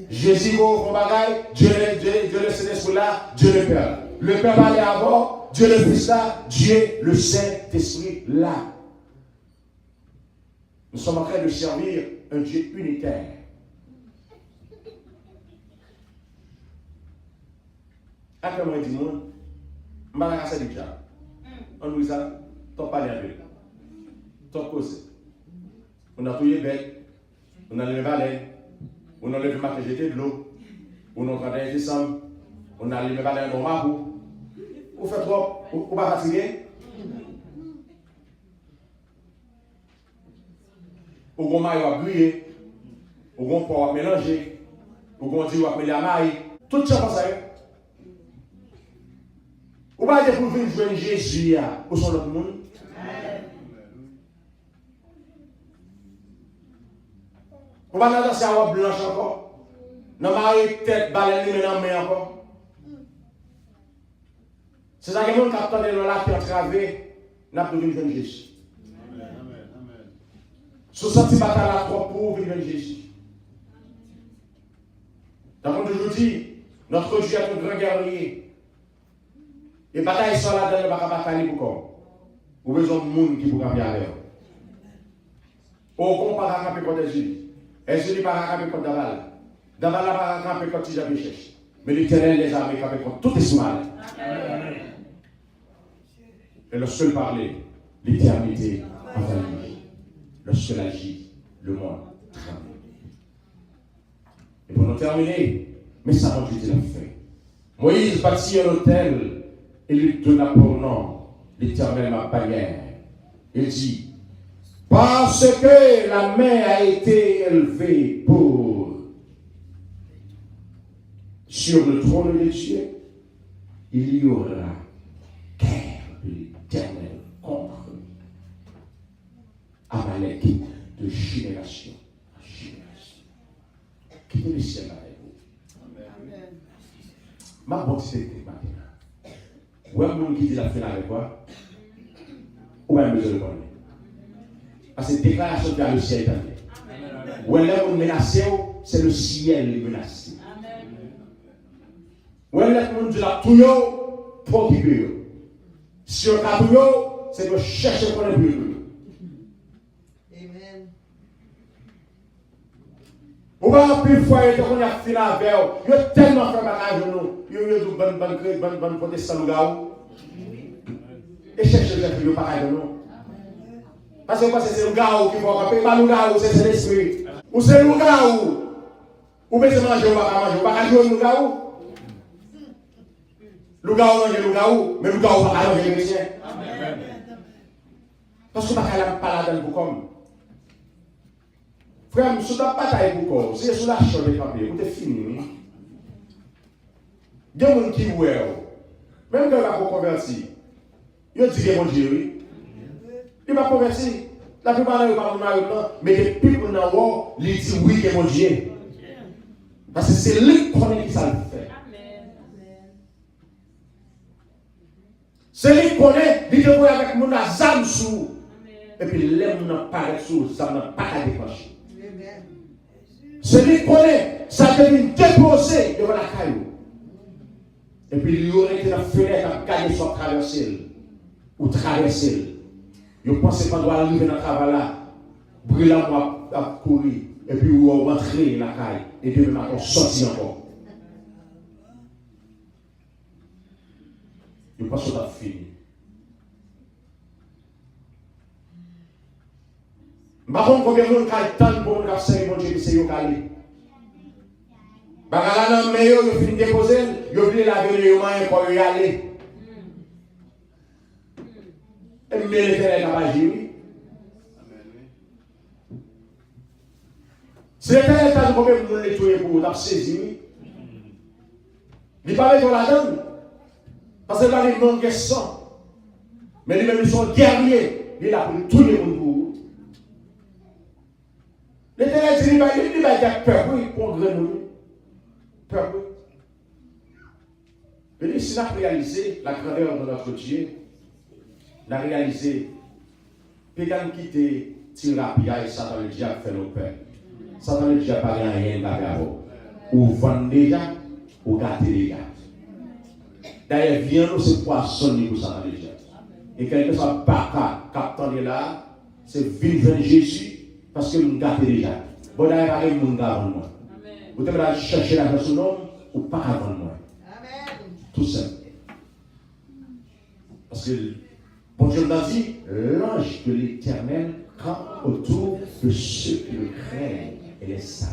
Jésus au bagaille, Dieu le Saint-Esprit là, Dieu le Père là. Le Père va aller avant, Dieu le Fils là, Dieu le Saint-Esprit là. Nous sommes en train de servir un Dieu unitaire. Après moi, je dis, moi, je vais faire déjà. On nous a, tu as parlé avec lui. Tu as causé. On a tout les bêtes, on a les balais, on a le matin jeté de l'eau, on a entré en décembre, on a les balais dans le marou. Vous faites trop, vous pas fatigué? Vous avez maillot à brûler, vous avez porc à mélanger, vous avez dit à mélanger la maille, tout ça comme ça. Vous ne pouvez pas dire pour venir jouer Jésus pour son autre monde. On va danser à robe blanche encore. Nous avons tête baleine mais dans main encore. C'est ça que les gens qui attendent là qui ont travé, n'a pas vu venir Jésus. Ce senti bataille là trop pour venir Jésus. Donc aujourd'hui, notre Dieu est un grand guerrier. Et bataille sont là dans le bataille pour quoi? Vous avez besoin de monde qui vous camper avec vous. Au comparé à camper contre Jésus. Et je ne dis pas à camper contre Daval. Daval n'a pas camper contre Tijabé cherche. Mais l'Éternel les a camper contre tout ce mal. Et le seul parler, l'éternité envahie. Le seul agit, le monde tremble. Et pour nous terminer, mais ça va Dieu l'a fait. Moïse bâtit un hôtel et lui donna pour nom l'Éternel ma bannière. Il dit, parce que la main a été élevée sur le trône de Dieu, il y aura guerre de l'Éternel contre Amalek de génération en génération. Quittez le ciel avec vous. Amen. Ma bonne c'est maintenant. Ou un monde qui dit la fin avec quoi? Ou un besoin de connaître. Parce que déclaration de le ciel est en ou un homme menacé, c'est le ciel qui est menacé. Ou est-ce que nous disons tout yo pour occuper? Si on a tout yo, c'est de chercher pour le plus. Amen. Ou pas plus fois qu'on a fini avec eux, yo tellement fait bagage nous, yo dit bonne protestant gaou. Et chercher les gens pas de nous. Parce que c'est le gaou qui va payer, pas le gaou, c'est l'esprit. Ou c'est le gaou. Ou bien c'est manger ou pas manger, ou pas jouer le gaou. Le gaou mange le gaou, mais le gaou va pas manger les chrétiens. Parce que pas la donne pour comme. Frère, si tu n'as pas taille pour corps, si tu as sur de papier, vous êtes fini. Il y a des gens qui voient, même quand il va convertir, il dit que mon Dieu, oui. Il va convertir. La plupart d'entre eux ne pas, mais depuis qu'on a voir, il dit oui que mon Dieu. Parce que c'est lui qui connaît qui ça le fait. C'est lui qui connaît, il dit avec mon âme sous. Et puis l'aime n'a pas sous, ça n'a pas à décrocher. Celui qui connaît, ça devient déposé devant la caillou. Et puis il aurait été dans la fenêtre à garder son traverser ou traverser. Je pense qu'on doit arriver dans le travail là, brillant à courir, et puis on va rentrer dans la caille, et puis on sortir encore. Je pense qu'on a fini. Par contre, combien de monde a tant pour nous servir mon Dieu qui c'est yo calé. Bagala nan meilleur yo fin déposer, yo oublié la venue yo man pour y aller. Et mais l'Éternel n'a pas agi. Si l'Éternel t'a dit combien de monde nettoyer pour vous, t'as saisi. Il parle de la donne. Parce que là, il manque de sang. Mais lui-même, ils sont guerriers. Il a pour tout le monde pour vous. L'Éternel dit, il va dire peur, oui, pour nous. Peur, oui. Mais si on a réalisé la grandeur de notre Dieu, on a réalisé, Pégan quitter Tirapia et Satan le diable fait nos peurs. Satan le diable n'a rien à ou vendre déjà, ou gâter déjà. D'ailleurs, viens-nous ce poisson pour Satan le diable. Et quelque soit baka, captant de là, c'est vivre Jésus. Parce que nous gâtons déjà. Bon, d'ailleurs, pas de monde avant moi. Vous devez chercher la personne nom ou pas avant moi. Amen. Tout simple. Parce que, bon Dieu nous a dit, l'ange de l'Éternel campe autour de ceux qui le craignent et les sages.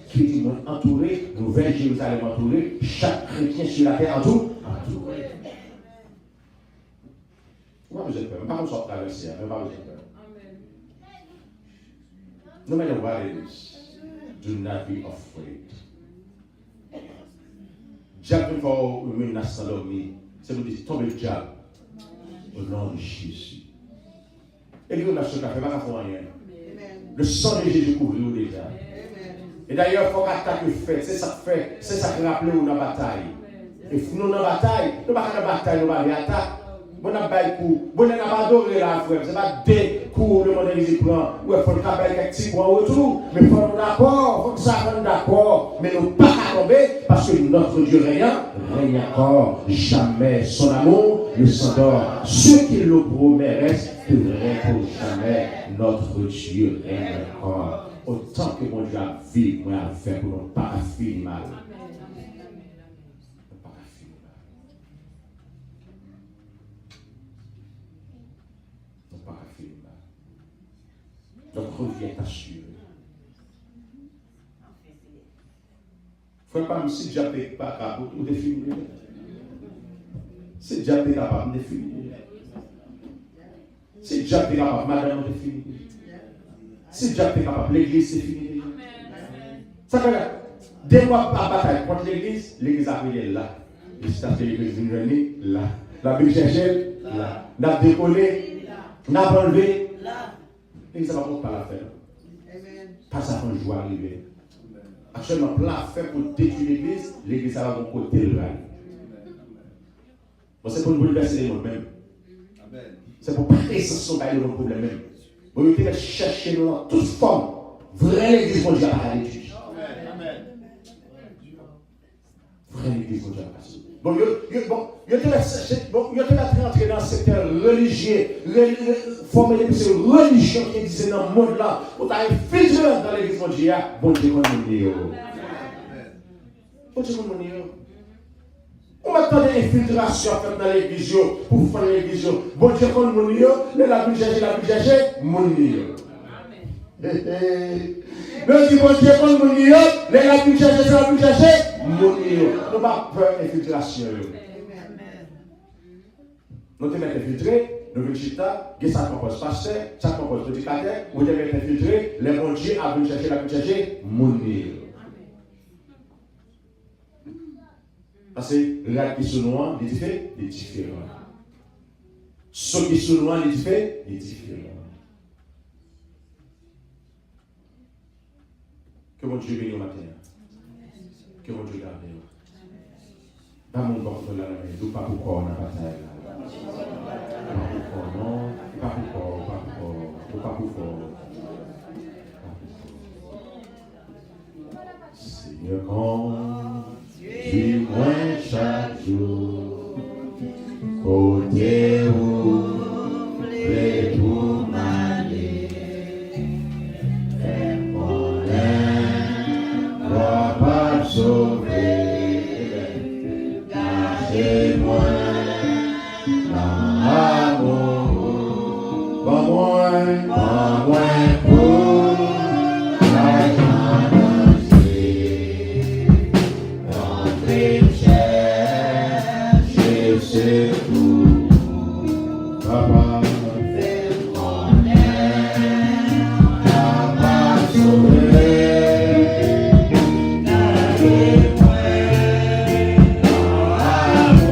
Qui dit, entouré, Nouvelle Jérusalem entourée, chaque chrétien sur la terre entouré. Moi, vous êtes peur. Pas comme ça traverser, mais pas vous êtes peur. No matter what it is, do not be afraid. Diable for women nationally, c'est vous dire tomber le diable au nom de Jésus. Et que nation n'a fait pas rien. Le sang de Jésus couvre nous déjà. Et d'ailleurs, il faut qu'attaque fait, c'est ça que fait, c'est ça qui rappelle nous dans la bataille. Et nous dans la bataille, nous pas dans la bataille, nous pas dans l'attaque. Bon n'a pas coup, bon n'a pas adoré la frère, c'est pas des coups le monde qui prend. Ouais, faut le cabaye quelque petit point autour, mais faut nous d'accord, faut que ça soit d'accord, mais nous pas tomber parce que notre Dieu règne encore, jamais son amour ne s'endort. Ceux qui le promettent restent pour jamais. Notre Dieu règne encore. Autant que mon Dieu a vécu, moi a fait pour nous pas finir mal. Notre vie est assurée. Frère, pas si Dieu n'est pas capable de définir. Si Dieu n'est pas capable de définir. Si Dieu n'est pas capable, madame, de définir. Si Dieu n'est pas capable, l'église, c'est fini. Ça fait là. Dès qu'on a bataille contre l'église a pris là. L'église est là. La Bible cherchait là. N'a décollé, n'a enlevé. L'église va pas la faire. Pas ça qu'on joue arriver. Actuellement, plan fait pour détruire l'église va mon côté le rail. C'est pour nous bouleverser les mondes même. C'est pour passer son bail de nos problèmes même. Vous devez chercher dans toute forme. Vraie l'église qu'on dit à l'étude. l'église de Dieu. Bon, il y a rentré dans le secteur religieux, former des religions qui existent dans le monde là, pour t'infiltrer dans l'église de Dieu, bon Dieu, comme nous dit. Bon Dieu, comme nous dit. On va attendre infiltration dans l'église pour faire l'église. Bon Dieu, comme nous dit, la Bible cherche, mon Dieu. Le dit bon Dieu, comme nous dit, la Bible cherche, mon Dieu. Nous n'avons pas peur d'infiltration. Nous devons être infiltrés, nous devons chita, ça compose pasteur, ça compose prédicateur, nous devons être infiltrés, les bons dieux à venir chercher, la venir chercher, mourir. Parce que là qui sont noirs, il fait des différents. Ceux qui sont noirs, il fait des différents. Que mon Dieu bénisse au matin. Que mon Dieu garde. Pas mon bon de la main, nous pas pourquoi on a bataille là. Pas pourquoi. Seigneur, conduis-moi chaque jour, côté où les tout m'aller, fais mon aime, va pas sauver, gardez-moi. Pas moins pour la jalousie, rentrer chercher c'est tout. Papa, fais mon aime, papa sauver, gardez-moi dans l'amour.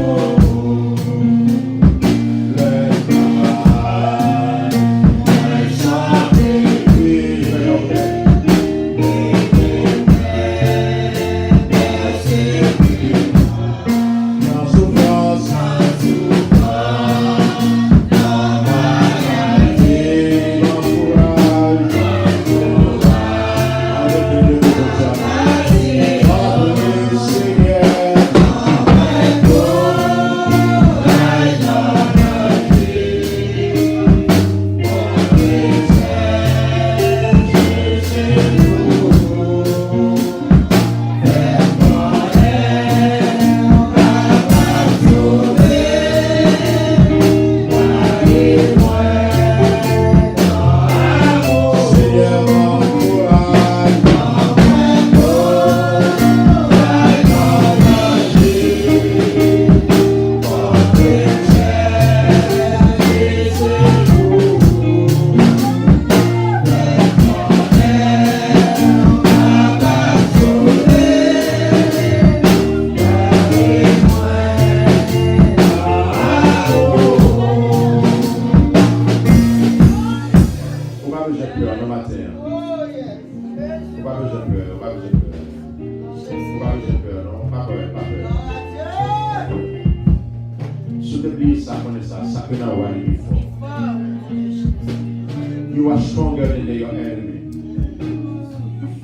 You are stronger than your enemy.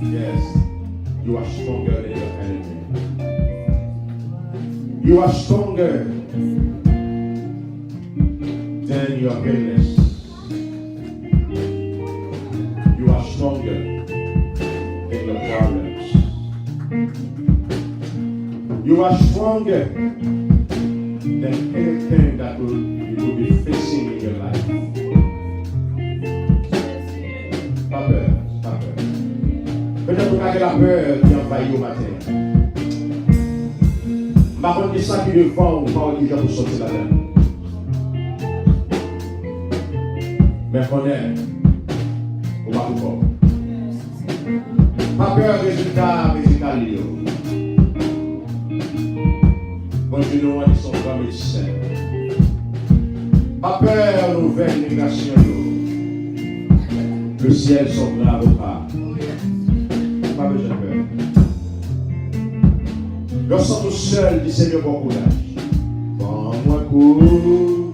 Yes, you are stronger than your enemy. You are stronger than your illness. You are stronger than your problems. You are stronger than anything that you will be facing in your life. Pas peur, pas peur. Peut-être que vous avez la peur qui envahit au matin. Par contre, c'est ça qui devant ou pas qui vient pour sortir là-dedans. Mais qu'on est, ou pas pour pas peur, résultat lié. Bon Dieu, nous avons son grand médecin. Pas peur, nouvelle immigration. Le ciel son grand avocat. Pas besoin de peur. Lorsque nous seuls, dit Seigneur, bon courage. Bon, moi, courage.